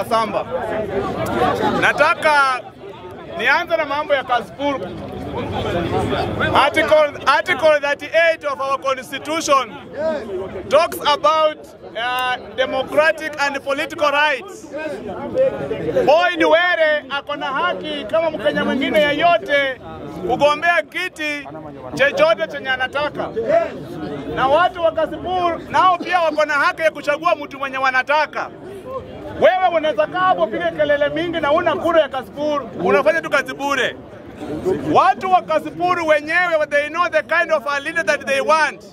Kasamba. Nataka nianze na mambo ya Kasipul. Article 38 of our constitution talks about democratic and political rights. Boyd Were akona haki kama Mkenya mwingine yeyote kugombea kiti chochote chenye anataka. Na watu wa Kasipul nao pia wakona haki ya kuchagua mtu mwenye wanataka. Wewe unaweza kaa hapo piga kelele mingi na una kura ya Kasipul, unafanya tu kazi bure. Watu wa Kasipul wenyewe, they know the kind of a leader that they want.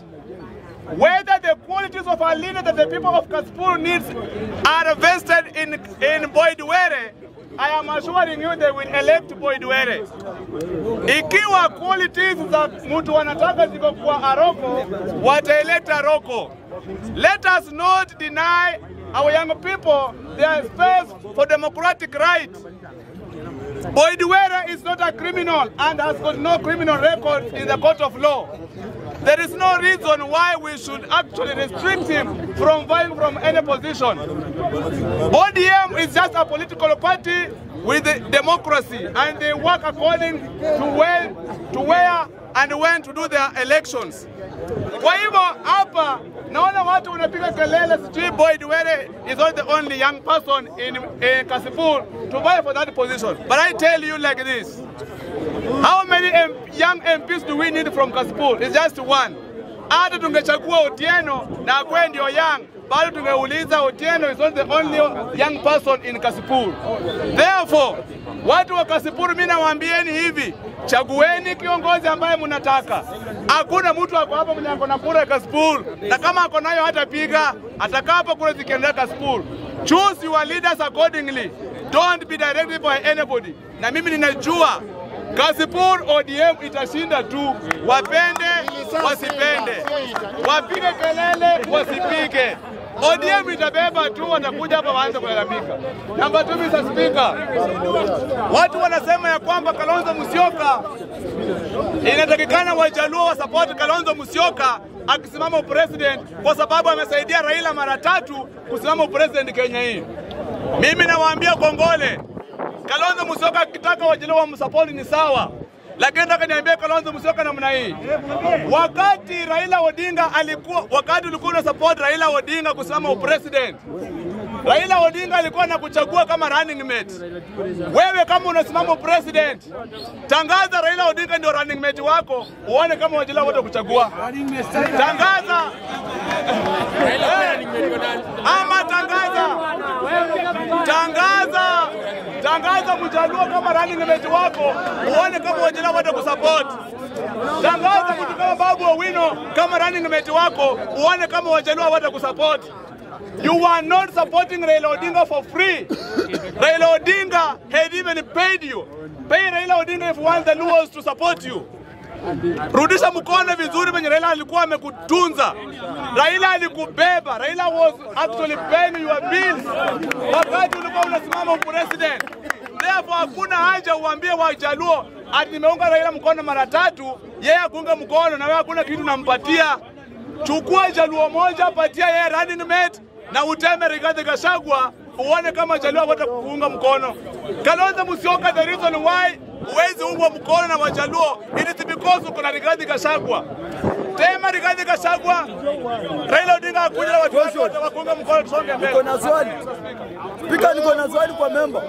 Whether the qualities of a leader that the people of Kasipul needs are vested in Boyd Were, I am assuring you they will elect Boyd Were. Ikiwa qualities za mtu wanataka ziko kwa Aroko, wataelect Aroko. Let us not deny our young people their space for democratic rights. Boyd Were is not a criminal and has got no criminal record in the court of law. There is no reason why we should actually restrict him from vying from any position. ODM is just a political party with democracy, and they work according to where and when to do their elections. Kwa hivyo hapa naona watu wanapiga kelele sijui Boyd Were is not the only young person in Kasipul to vie for that position. But I tell you like this, how many young MPs do we need from Kasipul? It's just one. Hata tungechagua Otieno na akwe ndio young, bado tungeuliza Otieno is not the only young person in Kasipul. Therefore, watu wa Kasipul mimi nawaambieni hivi, chagueni kiongozi ambaye mnataka. Hakuna mtu ako hapa mwenye ako na kura ya Kasipul, na kama ako nayo hatapiga, atakaa hapa kura zikiendea Kasipul. Choose your leaders accordingly. Don't be directed by anybody. Na mimi ninajua Kasipul ODM itashinda tu, wapende wasipende, wapige kelele wasipige. ODM itabeba tu, watakuja hapa waanze kulalamika. Number 2, Mr. Speaker. Watu wanasema ya kwamba Kalonzo Musyoka inatakikana Wajaluo wa support Kalonzo Musyoka akisimama president kwa sababu amesaidia Raila mara 3 kusimama president Kenya hii. Mimi nawaambia kongole. Kalonzo Musyoka akitaka Wajaluo wamsupport ni sawa. Lakini nataka niambie Kalonzo Musyoka namna hii. Wakati Raila Odinga ulikuwa na support Raila Odinga kusimama president, Raila Odinga alikuwa anakuchagua kama running mate. Wewe kama unasimama president, tangaza Raila Odinga ndio running mate wako, uone kama Wajaluo wote kuchagua. Tangaza ama tangaza Mjaluo kama running mate wako, uone kama Wajaluo wote kusupport. Tangaza mtu kama Babu Owino kama running mate wako, uone kama Wajaluo wote kusupport. You are not supporting Raila Odinga for free. Raila Odinga had even paid you. Pay Raila Odinga if you want the Luos to support you. Rudisha mkono vizuri venye Raila alikuwa amekutunza. Raila alikubeba. Raila was actually paying your bills wakati ulikuwa unasimama president. Therefore hakuna haja uambie Wajaluo ati nimeunga Raila mkono mara 3, yeye akunga mkono na wewe hakuna kitu nampatia. Chukua Jaluo moja, patia yeye running mate na uteme Rigathi Gachagua, uone kama Jaluo watakuunga mkono. Kalonzo Musyoka, the reason why huwezi ungwa mkono na Wajaluo it is because uko na Rigathi Gachagua. Tema Rigathi Gachagua, Raila Odinga akuja na watu wote wakuunga mkono, tusonge mbele. Niko na swali. Speaker, niko na swali kwa member.